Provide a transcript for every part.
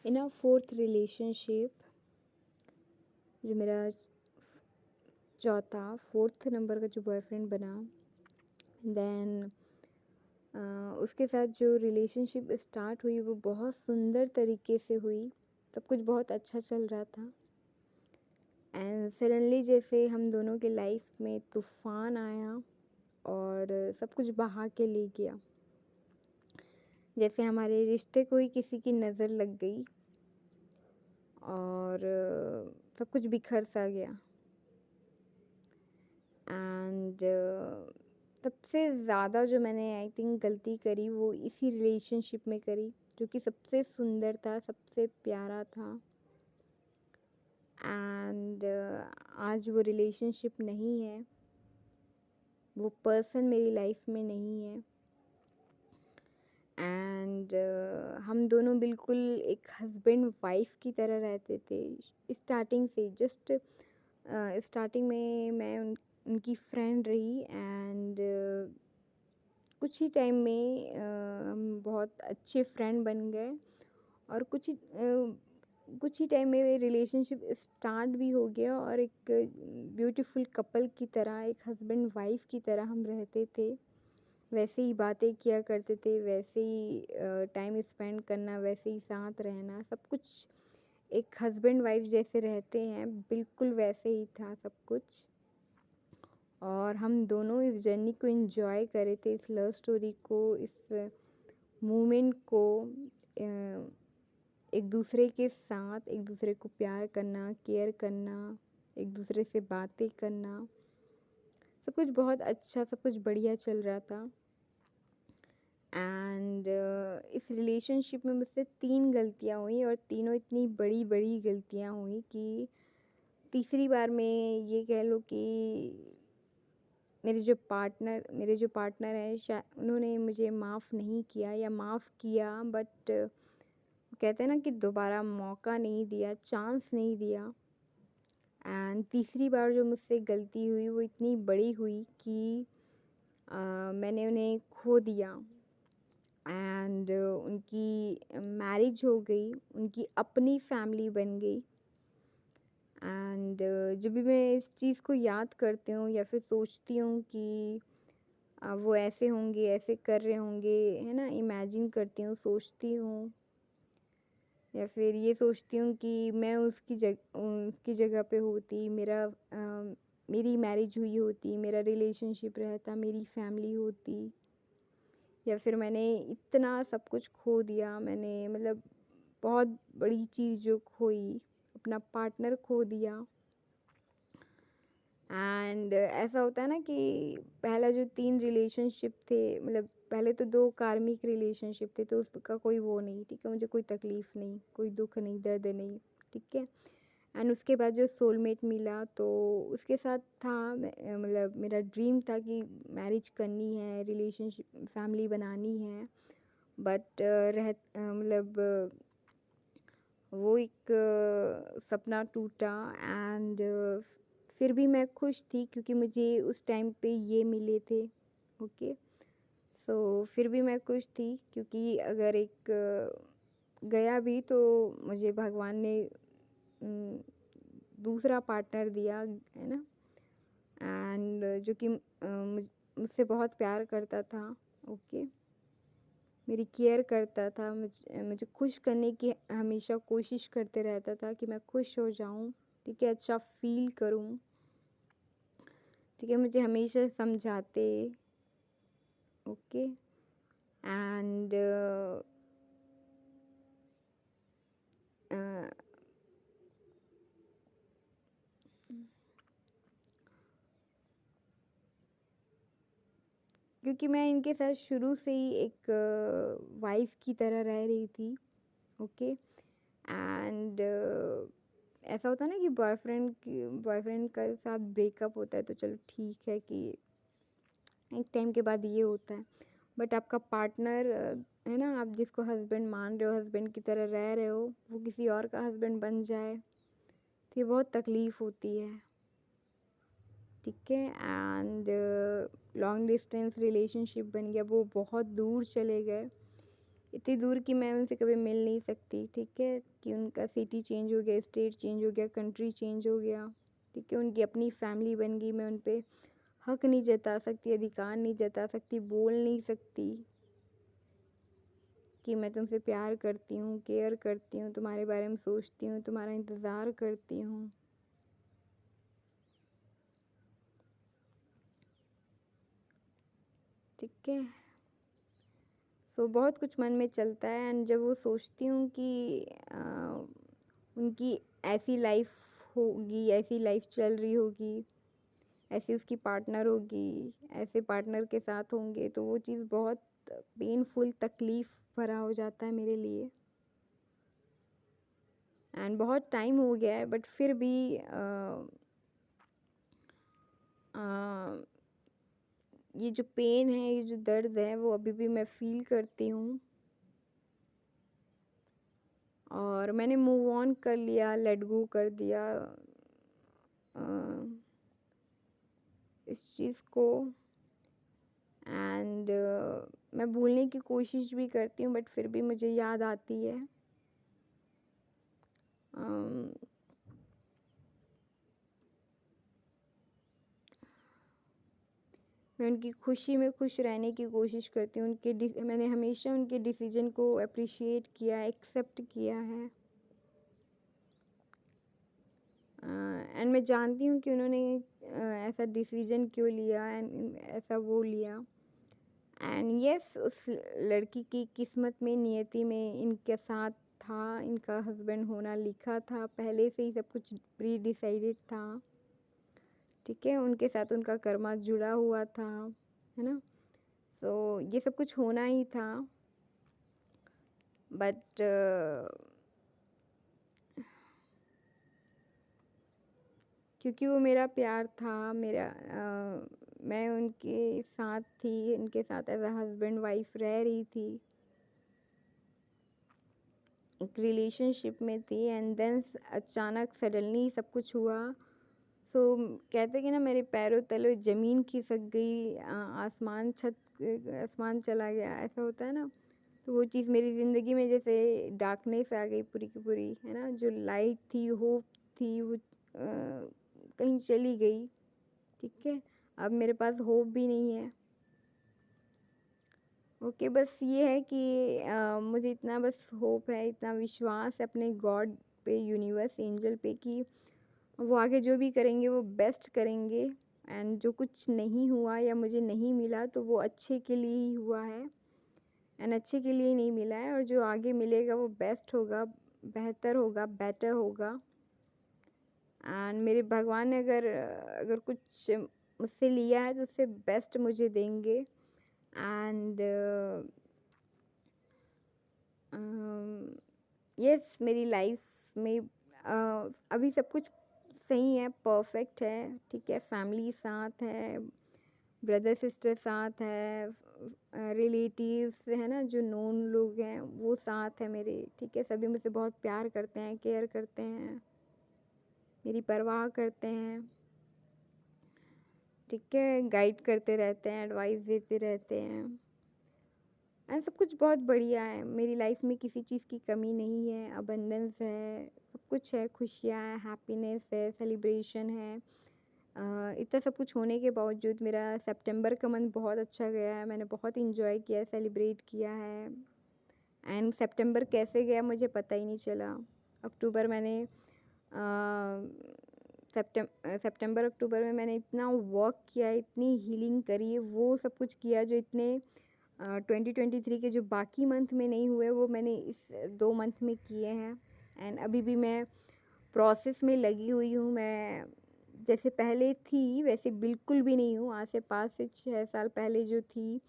इन अ fourth relationship, जो मेरा चौथा फोर्थ नंबर का जो बॉयफ्रेंड बना, देन उसके साथ जो रिलेशनशिप स्टार्ट हुई वो बहुत सुंदर तरीके से हुई। सब कुछ बहुत अच्छा चल रहा था एंड सडनली जैसे हम दोनों के लाइफ में तूफ़ान आया और सब कुछ बहा के ले गया। जैसे हमारे रिश्ते को ही किसी की नज़र लग गई और सब कुछ बिखर सा गया। एंड सबसे ज़्यादा जो मैंने आई थिंक गलती करी वो इसी रिलेशनशिप में करी, जो कि सबसे सुंदर था, सबसे प्यारा था। एंड आज वो रिलेशनशिप नहीं है, वो पर्सन मेरी लाइफ में नहीं है। एंड हम दोनों बिल्कुल एक हस्बैंड वाइफ की तरह रहते थे स्टार्टिंग से। जस्ट स्टार्टिंग में मैं उनकी फ्रेंड रही एंड कुछ ही टाइम में हम बहुत अच्छे फ्रेंड बन गए और कुछ ही टाइम में रिलेशनशिप स्टार्ट भी हो गया और एक ब्यूटीफुल कपल की तरह, एक हस्बैंड वाइफ की तरह हम रहते थे। वैसे ही बातें किया करते थे, वैसे ही टाइम स्पेंड करना, वैसे ही साथ रहना, सब कुछ एक हस्बैंड वाइफ जैसे रहते हैं बिल्कुल वैसे ही था सब कुछ। और हम दोनों इस जर्नी को एंजॉय कर रहे थे, इस लव स्टोरी को, इस मोमेंट को, एक दूसरे के साथ एक दूसरे को प्यार करना, केयर करना, एक दूसरे से बातें करना, सब कुछ बहुत अच्छा, सब कुछ बढ़िया चल रहा था। एंड इस रिलेशनशिप में मुझसे 3 गलतियाँ हुई और तीनों इतनी बड़ी बड़ी गलतियाँ हुई कि तीसरी बार में ये कह लो कि मेरे जो पार्टनर हैं उन्होंने मुझे माफ़ नहीं किया या माफ़ किया, बट कहते हैं ना कि दोबारा मौका नहीं दिया, चांस नहीं दिया। एंड तीसरी बार जो मुझसे गलती हुई वो इतनी बड़ी हुई कि मैंने उन्हें खो दिया एंड उनकी मैरिज हो गई, उनकी अपनी फैमिली बन गई। एंड जब भी मैं इस चीज़ को याद करती हूँ या फिर सोचती हूँ कि वो ऐसे होंगे, ऐसे कर रहे होंगे, है ना, इमेजिन करती हूँ, सोचती हूँ, या फिर ये सोचती हूँ कि मैं उसकी जगह पे होती, मेरी मैरिज हुई होती, मेरा रिलेशनशिप रहता, मेरी फैमिली होती, या फिर मैंने इतना सब कुछ खो दिया, मैंने मतलब बहुत बड़ी चीज़ जो खोई, अपना पार्टनर खो दिया। एंड ऐसा होता है ना कि पहला जो 3 रिलेशनशिप थे, मतलब पहले तो 2 कार्मिक रिलेशनशिप थे, तो उसका कोई वो नहीं, ठीक है, मुझे कोई तकलीफ़ नहीं, कोई दुःख नहीं, दर्द नहीं, ठीक है। एंड उसके बाद जो सोलमेट मिला तो उसके साथ था मतलब मेरा ड्रीम था कि मैरिज करनी है, रिलेशनशिप फैमिली बनानी है, बट मतलब वो एक सपना टूटा। एंड फिर भी मैं खुश थी क्योंकि मुझे उस टाइम पे ये मिले थे। ओके, सो फिर भी मैं खुश थी क्योंकि अगर एक गया भी तो मुझे भगवान ने दूसरा पार्टनर दिया, है ना, एंड जो कि मुझसे बहुत प्यार करता था। ओके, मेरी केयर करता था, मुझे खुश करने की हमेशा कोशिश करते रहता था कि मैं खुश हो जाऊं, ठीक है, अच्छा फील करूं, ठीक है, मुझे हमेशा समझाते। ओके, एंड क्योंकि मैं इनके साथ शुरू से ही एक वाइफ़ की तरह रह रही थी। ओके, एंड ऐसा होता है ना कि बॉयफ्रेंड का साथ ब्रेकअप होता है तो चलो ठीक है कि एक टाइम के बाद ये होता है, बट आपका पार्टनर है ना, आप जिसको हस्बैंड मान रहे हो, हस्बैंड की तरह रह रहे हो, वो किसी और का हस्बैंड बन जाए तो ये बहुत तकलीफ़ होती है, ठीक है। एंड लॉन्ग डिस्टेंस रिलेशनशिप बन गया, वो बहुत दूर चले गए इतनी दूर कि मैं उनसे कभी मिल नहीं सकती, ठीक है, कि उनका सिटी चेंज हो गया, स्टेट चेंज हो गया, कंट्री चेंज हो गया, ठीक है, उनकी अपनी फैमिली बन गई, मैं उन पे हक नहीं जता सकती, अधिकार नहीं जता सकती, बोल नहीं सकती कि मैं तुमसे प्यार करती हूँ, केयर करती हूँ, तुम्हारे बारे में सोचती हूँ, तुम्हारा इंतज़ार करती हूँ। ठीक है, सो बहुत कुछ मन में चलता है, एंड जब वो सोचती हूँ कि उनकी ऐसी लाइफ होगी, ऐसी लाइफ चल रही होगी, ऐसी उसकी पार्टनर होगी, ऐसे पार्टनर के साथ होंगे, तो वो चीज़ बहुत पेनफुल, तकलीफ़ भरा हो जाता है मेरे लिए। एंड बहुत टाइम हो गया है, बट फिर भी ये जो पेन है, ये जो दर्द है, वो अभी भी मैं फ़ील करती हूँ। और मैंने मूव ऑन कर लिया, लेट गो कर दिया इस चीज़ को। एंड मैं भूलने की कोशिश भी करती हूँ, बट फिर भी मुझे याद आती है। मैं उनकी खुशी में खुश रहने की कोशिश करती हूँ। मैंने हमेशा उनके डिसीजन को अप्रिशिएट किया, एक्सेप्ट किया है। एंड मैं जानती हूँ कि उन्होंने ऐसा डिसीजन क्यों लिया, एंड ऐसा वो लिया। एंड यस, उस लड़की की किस्मत में, नियति में इनके साथ था, इनका हस्बैंड होना लिखा था, पहले से ही सब कुछ प्री डिसाइडेड था, ठीक है, उनके साथ उनका कर्मा जुड़ा हुआ था, है ना। सो ये सब कुछ होना ही था, बट क्योंकि वो मेरा प्यार था, मैं उनके साथ थी, उनके साथ एज अ हस्बैंड वाइफ रह रही थी, एक रिलेशनशिप में थी, एंड देन अचानक सडनली सब कुछ हुआ। सो कहते कि ना, मेरे पैरों तले ज़मीन खिसक गई, आसमान चला गया, ऐसा होता है ना। तो वो चीज़ मेरी ज़िंदगी में जैसे डार्कनेस आ गई पूरी की पूरी, है ना, जो लाइट थी, होप थी, वो कहीं चली गई, ठीक है, अब मेरे पास होप भी नहीं है। ओके, बस ये है कि मुझे इतना बस होप है, इतना विश्वास है अपने गॉड पे, यूनिवर्स, एंजल पे, कि वो आगे जो भी करेंगे वो बेस्ट करेंगे। एंड जो कुछ नहीं हुआ या मुझे नहीं मिला, तो वो अच्छे के लिए ही हुआ है, एंड अच्छे के लिए नहीं मिला है, और जो आगे मिलेगा वो बेस्ट होगा, बेहतर होगा, बेटर होगा। एंड मेरे भगवान ने अगर अगर कुछ मुझसे लिया है, तो उससे बेस्ट मुझे देंगे। एंड यस, मेरी लाइफ में अभी सब कुछ सही है, परफेक्ट है, ठीक है, फैमिली साथ है, ब्रदर सिस्टर साथ है, रिलेटिव्स है ना, जो नोन लोग हैं वो साथ है मेरे, ठीक है, सभी मुझसे बहुत प्यार करते हैं, केयर करते हैं, मेरी परवाह करते हैं, ठीक है, गाइड करते रहते हैं, एडवाइस देते रहते हैं, एंड सब कुछ बहुत बढ़िया है। मेरी लाइफ में किसी चीज़ की कमी नहीं है, अबंडेंस है, सब कुछ है, खुशियाँ हैं, हैप्पीनेस है, सेलिब्रेशन है। इतना सब कुछ होने के बावजूद मेरा सितंबर का मंथ बहुत अच्छा गया है, मैंने बहुत इंजॉय किया है, सेलिब्रेट किया है। एंड सितंबर कैसे गया मुझे पता ही नहीं चला। अक्टूबर मैंने सितंबर अक्टूबर में मैंने इतना वर्क किया, इतनी हीलिंग करी, वो सब कुछ किया जो इतने 2023 के जो बाकी मंथ में नहीं हुए, वो मैंने इस 2 मंथ में किए हैं। एंड अभी भी मैं प्रोसेस में लगी हुई हूँ। मैं जैसे पहले थी वैसे बिल्कुल भी नहीं हूँ। आज से 5 से 6 साल पहले जो थी,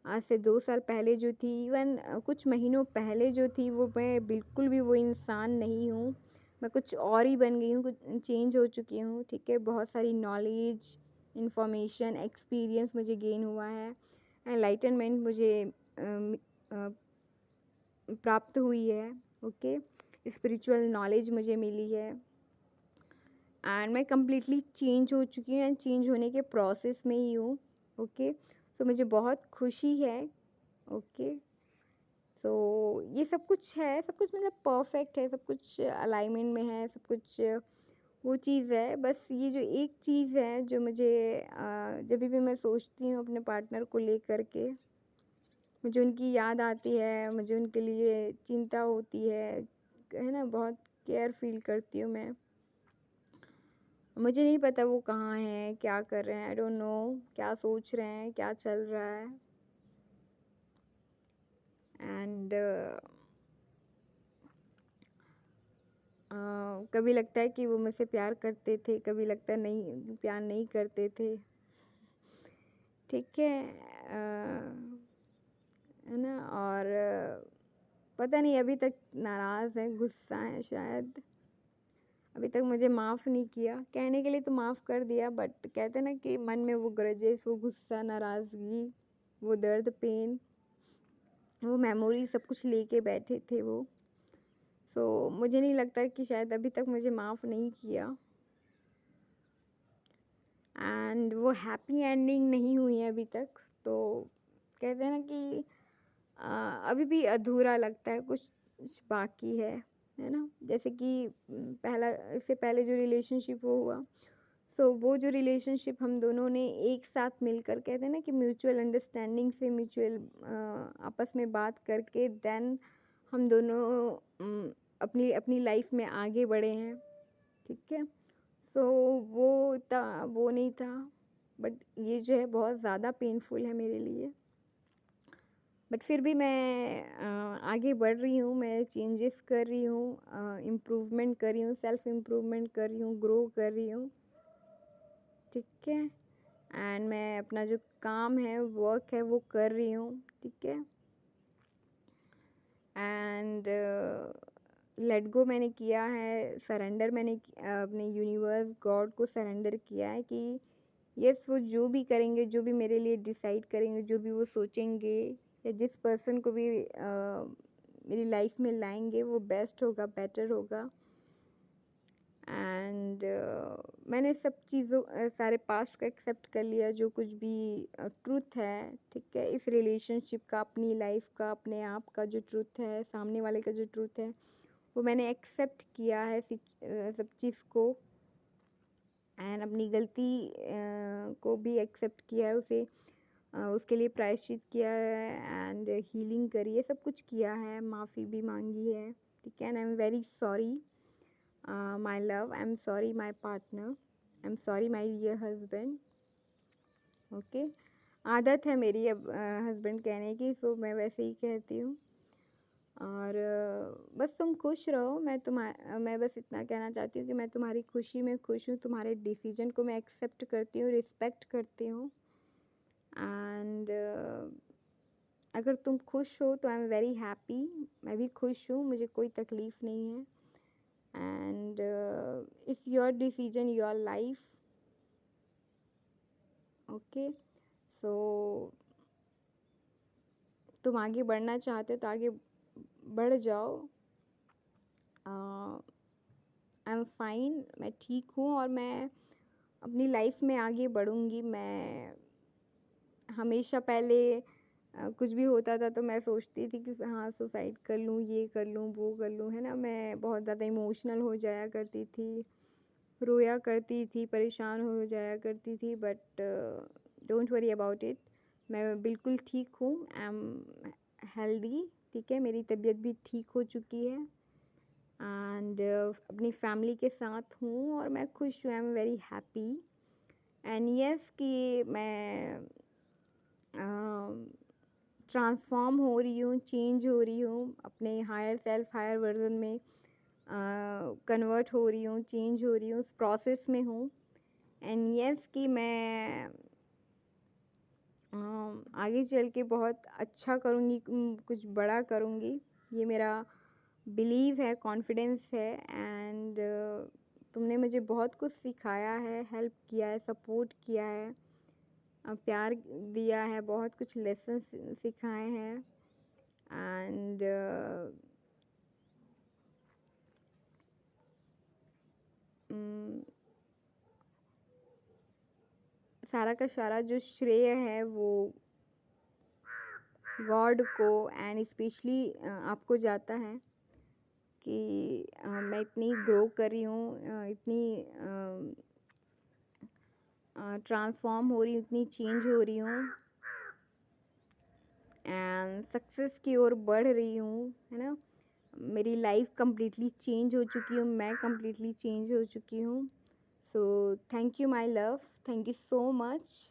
आज से 2 साल पहले जो थी, इवन कुछ महीनों पहले जो थी, वो मैं बिल्कुल भी वो इंसान नहीं हूँ। मैं कुछ और ही बन गई हूँ, कुछ चेंज हो चुकी हूँ, ठीक है। बहुत सारी नॉलेज, इन्फॉर्मेशन, एक्सपीरियंस मुझे गेन हुआ है, एनलाइटनमेंट मुझे प्राप्त हुई है, ओके। स्पिरिचुअल नॉलेज मुझे मिली है, एंड मैं कम्प्लीटली चेंज हो चुकी हूँ, एंड चेंज होने के प्रोसेस में ही हूँ, ओके। सो मुझे बहुत खुशी है, ओके। सो ये सब कुछ है, सब कुछ मतलब परफेक्ट है, सब कुछ अलाइनमेंट में है, सब कुछ वो चीज़ है। बस ये जो एक चीज़ है जो मुझे जभी भी मैं सोचती हूँ अपने पार्टनर को लेकर के, मुझे उनकी याद आती है, मुझे उनके लिए चिंता होती है ना? बहुत केयर फ़ील करती हूँ मैं। मुझे नहीं पता वो कहाँ हैं, क्या कर रहे हैं, आई डोंट नो क्या सोच रहे हैं, क्या चल रहा है। एंड कभी लगता है कि वो मुझसे प्यार करते थे, कभी लगता है नहीं, प्यार नहीं करते थे। ठीक है। है ना? और पता नहीं अभी तक नाराज़ हैं, गुस्सा हैं शायद। अभी तक मुझे माफ़ नहीं किया। कहने के लिए तो माफ़ कर दिया, बट कहते हैं ना कि मन में वो ग्रजेस, वो गुस्सा, नाराज़गी, वो दर्द, पेन, वो मेमोरी सब कुछ लेके बैठे थे वो। सो मुझे नहीं लगता कि शायद अभी तक मुझे माफ़ नहीं किया। एंड वो हैप्पी एंडिंग नहीं हुई है अभी तक। तो कहते हैं ना कि अभी भी अधूरा लगता है, कुछ बाकी है ना? जैसे कि पहला, इससे पहले जो रिलेशनशिप वो हुआ, सो वो जो रिलेशनशिप हम दोनों ने एक साथ मिलकर, कहते हैं ना कि म्यूचुअल अंडरस्टैंडिंग से, म्यूचुअल आपस में बात करके देन हम दोनों अपनी अपनी लाइफ में आगे बढ़े हैं। ठीक है। सो वो नहीं था, बट ये जो है बहुत ज़्यादा पेनफुल है मेरे लिए। बट फिर भी मैं आगे बढ़ रही हूँ, मैं चेंजेस कर रही हूँ, इम्प्रूवमेंट कर रही हूँ, सेल्फ इम्प्रूवमेंट कर रही हूँ, ग्रो कर रही हूँ। ठीक है। एंड मैं अपना जो काम है, वर्क है, वो कर रही हूँ। ठीक है। एंड लेट गो मैंने किया है, सरेंडर मैंने अपने यूनिवर्स, गॉड को सरेंडर किया है कि यस, वो जो भी करेंगे, जो भी मेरे लिए डिसाइड करेंगे, जो भी वो सोचेंगे, या जिस पर्सन को भी मेरी लाइफ में लाएंगे, वो बेस्ट होगा, बेटर होगा। एंड मैंने सब चीज़ों, सारे पास्ट को एक्सेप्ट कर लिया, जो कुछ भी ट्रुथ है, ठीक है, इस रिलेशनशिप का, अपनी लाइफ का, अपने आप का जो ट्रुथ है, सामने वाले का जो ट्रुथ है, वो मैंने एक्सेप्ट किया है सब चीज़ को। एंड अपनी गलती को भी एक्सेप्ट किया है, उसे उसके लिए प्रायश्चित किया है, एंड हीलिंग करी है, सब कुछ किया है, माफ़ी भी मांगी है। ठीक है। And I am very sorry my love, I am sorry my partner, I am sorry my dear husband. Okay. आदत है मेरी अब हस्बैंड कहने की, सो मैं वैसे ही कहती हूँ। और बस तुम खुश रहो, मैं बस इतना कहना चाहती हूँ कि मैं तुम्हारी खुशी में खुश हूँ, तुम्हारे डिसीजन को मैं एक्सेप्ट करती हूँ, रिस्पेक्ट करती हूँ। एंड अगर तुम खुश हो तो आई एम वेरी हैप्पी, मैं भी खुश हूँ, मुझे कोई तकलीफ़ नहीं है। And it's your decision, your life. Okay. So तुम आगे बढ़ना चाहते हो तो आगे बढ़ जाओ। आई एम फाइन, मैं ठीक हूँ, और मैं अपनी लाइफ में आगे बढ़ूँगी। मैं हमेशा पहले कुछ भी होता था तो मैं सोचती थी कि हाँ, सुसाइड कर लूँ, ये कर लूँ, वो कर लूँ, है ना? मैं बहुत ज़्यादा इमोशनल हो जाया करती थी, रोया करती थी, परेशान हो जाया करती थी, but don't worry about it. मैं बिल्कुल ठीक हूँ, आई एम हेल्दी। ठीक है। मेरी तबीयत भी ठीक हो चुकी है, एंड अपनी फैमिली के साथ हूँ, और मैं खुश हूँ, आई am very happy. And yes कि मैं ट्रांसफॉर्म हो रही हूँ, चेंज हो रही हूँ, अपने हायर सेल्फ, हायर वर्जन में कन्वर्ट हो रही हूँ, चेंज हो रही हूँ, उस प्रोसेस में हूँ। एंड यस कि मैं आगे चल के बहुत अच्छा करूँगी, कुछ बड़ा करूँगी, ये मेरा बिलीव है, कॉन्फिडेंस है। एंड तुमने मुझे बहुत कुछ सिखाया है, हेल्प किया है, सपोर्ट किया है, प्यार दिया है, बहुत कुछ लेसन सिखाए हैं। एंड सारा का सारा जो श्रेय है वो गॉड को एंड स्पेशली आपको जाता है कि मैं इतनी ग्रो कर रही हूँ, इतनी ट्रांसफॉर्म हो रही हूँ, इतनी चेंज हो रही हूँ एंड सक्सेस की ओर बढ़ रही हूँ, है ना। मेरी लाइफ कम्प्लीटली चेंज हो चुकी हूँ, मैं कम्प्लीटली चेंज हो चुकी हूँ। So thank you my love, thank you so much.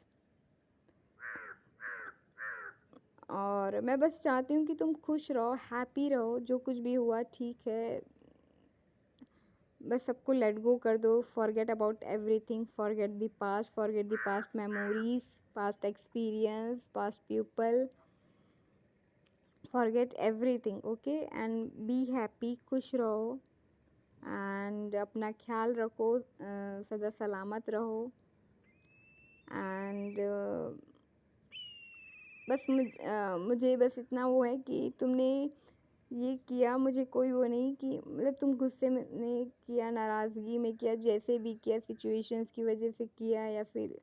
और मैं बस चाहती हूँ कि तुम खुश रहो, हैप्पी रहो, जो कुछ भी हुआ ठीक है, बस सबको लेट गो कर दो। Forget about everything, forget the past memories, past experience, past people, forget everything, okay, and be happy, खुश रहो एंड अपना ख्याल रखो, सदा सलामत रहो एंड बस मुझे बस इतना वो है कि तुमने ये किया, मुझे कोई वो नहीं कि मतलब तुम गुस्से में नहीं किया, नाराज़गी में किया, जैसे भी किया, सिचुएशंस की वजह से किया या फिर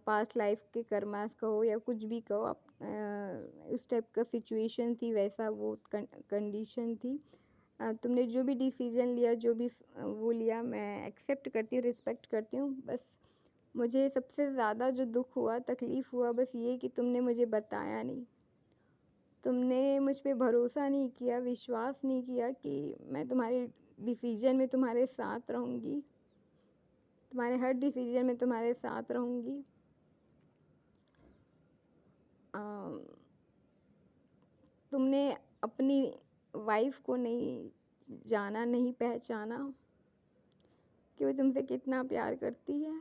पास्ट लाइफ के कर्मास कहो या कुछ भी कहो, उस टाइप का सिचुएशन थी, वैसा वो कंडीशन थी। तुमने जो भी डिसीजन लिया, जो भी वो लिया, मैं एक्सेप्ट करती हूँ, रिस्पेक्ट करती हूँ। बस मुझे सबसे ज़्यादा जो दुख हुआ, तकलीफ़ हुआ, बस ये कि तुमने मुझे बताया नहीं, तुमने मुझ पे भरोसा नहीं किया, विश्वास नहीं किया कि मैं तुम्हारे डिसीजन में तुम्हारे साथ रहूँगी, तुम्हारे हर डिसीजन में तुम्हारे साथ रहूँगी। तुमने अपनी वाइफ को नहीं जाना, नहीं पहचाना कि वो तुमसे कितना प्यार करती है।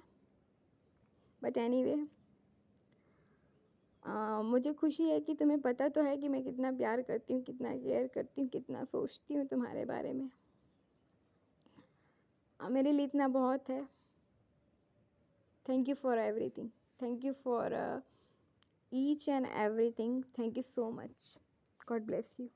बट एनीवे, मुझे खुशी है कि तुम्हें पता तो है कि मैं कितना प्यार करती हूँ, कितना केयर करती हूँ, कितना सोचती हूँ तुम्हारे बारे में। मेरे लिए इतना बहुत है। Thank you for everything, thank you for each and everything, thank you so much. God bless you.